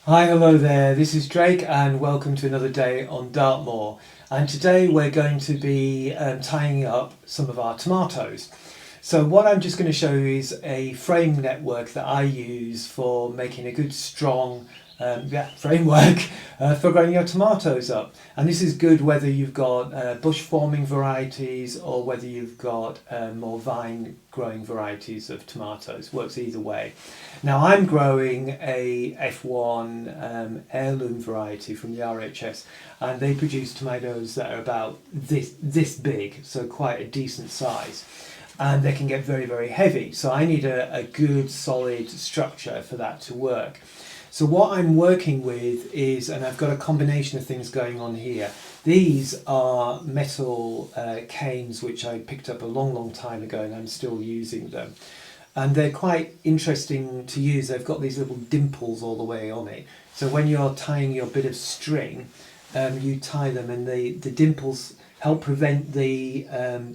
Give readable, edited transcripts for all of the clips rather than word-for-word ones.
Hi, hello there, this is Drake and welcome to another day on Dartmoor. And today we're going to be tying up some of our tomatoes. So what I'm just going to show you is a frame network that I use for making a good strong framework for growing your tomatoes up. And this is good whether you've got bush forming varieties or whether you've got more vine growing varieties of tomatoes. Works either way. Now I'm growing a F1 heirloom variety from the RHS, and they produce tomatoes that are about this big, so quite a decent size. And they can get very, very heavy. So I need a good solid structure for that to work. So what I'm working with is, and I've got a combination of things going on here. These are metal canes which I picked up a long time ago, and I'm still using them. And they're quite interesting to use. They've got these little dimples all the way on it. So when you're tying your bit of string, you tie them, and the dimples help prevent the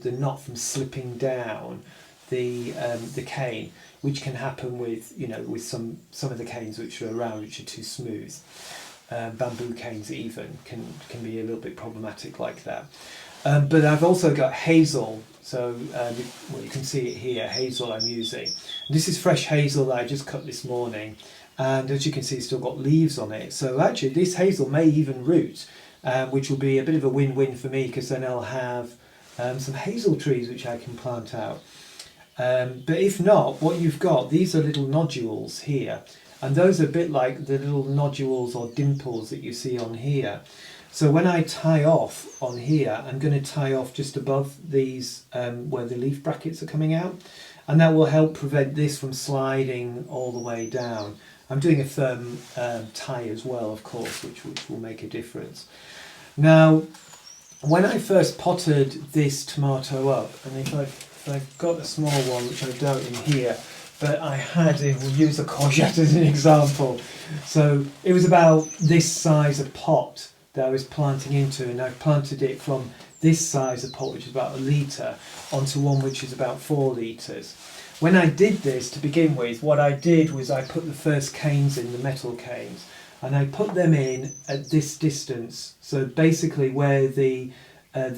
knot from slipping down the cane, which can happen with some of the canes which are around, which are too smooth. Bamboo canes even can be a little bit problematic like that. But I've also got Hazel, so well, you can see it here, Hazel I'm using. This is fresh Hazel that I just cut this morning, and as you can see it's still got leaves on it. So actually this Hazel may even root, which will be a bit of a win-win for me, because then I'll have some hazel trees which I can plant out. But if not, what you've got, these are little nodules here, and those are a bit like the little nodules or dimples that you see on here. So when I tie off on here, I'm going to tie off just above these where the leaf brackets are coming out, and that will help prevent this from sliding all the way down. I'm doing a firm tie as well, of course, which will make a difference. Now, when I first potted this tomato up, and if I've got a small one which I doubt in here, but we'll use a courgette as an example. So it was about this size of pot that I was planting into, and I planted it from this size of pot, which is about 1 litre, onto one which is about 4 litres. When I did this to begin with, what I did was I put the first canes in, the metal canes, and I put them in at this distance. So basically where the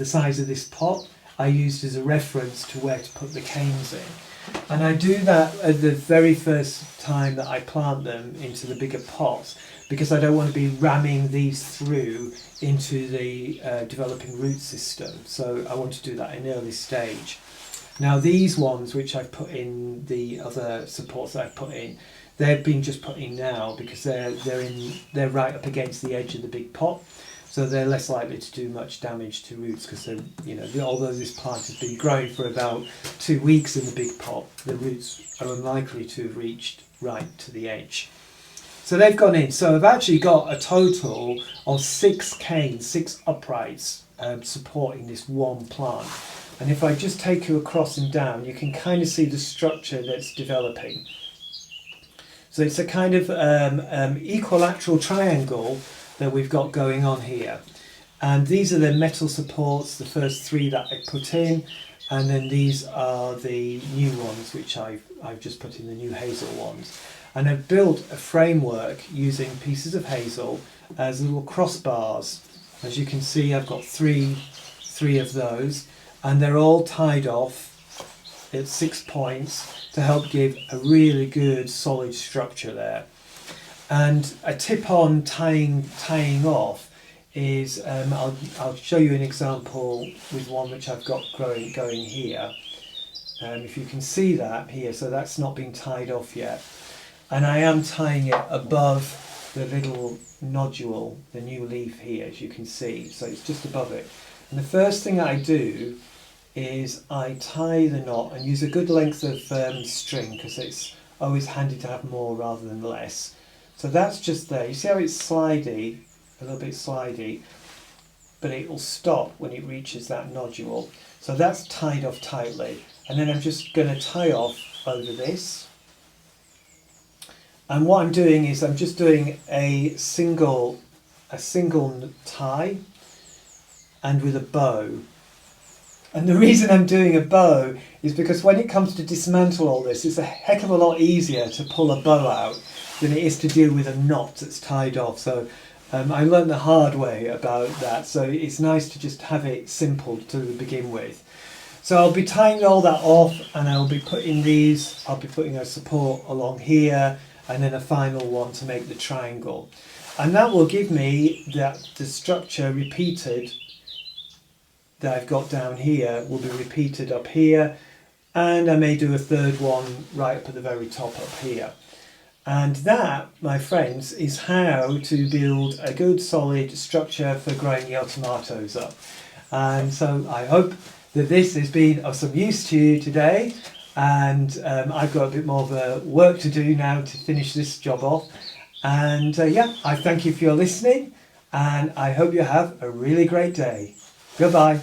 size of this pot I used as a reference to where to put the canes in. And I do that at the very first time that I plant them into the bigger pots, because I don't want to be ramming these through into the developing root system. So I want to do that in an early stage. Now these ones which I've put in, the other supports that I've put in, they've been just put in now because they're right up against the edge of the big pot. So they're less likely to do much damage to roots, because although this plant has been growing for about 2 weeks in the big pot, the roots are unlikely to have reached right to the edge. So they've gone in. So I've actually got a total of 6 canes, 6 uprights supporting this one plant. And if I just take you across and down, you can kind of see the structure that's developing. So it's a kind of equilateral triangle that we've got going on here, and these are the metal supports, the first 3 that I put in, and then these are the new ones which I've just put in, the new hazel ones. And I've built a framework using pieces of hazel as little crossbars. As you can see, I've got three of those, and they're all tied off at 6 points to help give a really good solid structure there. And a tip on tying off is, I'll show you an example with one which I've got going here. If you can see that here, so that's not been tied off yet. And I am tying it above the little nodule, the new leaf here, as you can see. So it's just above it. And the first thing I do is I tie the knot and use a good length of string, because it's always handy to have more rather than less. So that's just there. You see how it's slidey, a little bit slidey, but it will stop when it reaches that nodule. So that's tied off tightly. And then I'm just going to tie off over this. And what I'm doing is I'm just doing a single tie, and with a bow. And the reason I'm doing a bow is because when it comes to dismantle all this, it's a heck of a lot easier to pull a bow out than it is to deal with a knot that's tied off. So I learned the hard way about that. So it's nice to just have it simple to begin with. So I'll be tying all that off, and I'll be putting these, I'll be putting a support along here, and then a final one to make the triangle. And that will give me the structure repeated that I've got down here will be repeated up here, and I may do a third one right up at the very top up here. And that, my friends, is how to build a good solid structure for growing your tomatoes up. And so I hope that this has been of some use to you today, and I've got a bit more of work to do now to finish this job off. And yeah, I thank you for your listening, and I hope you have a really great day. Goodbye.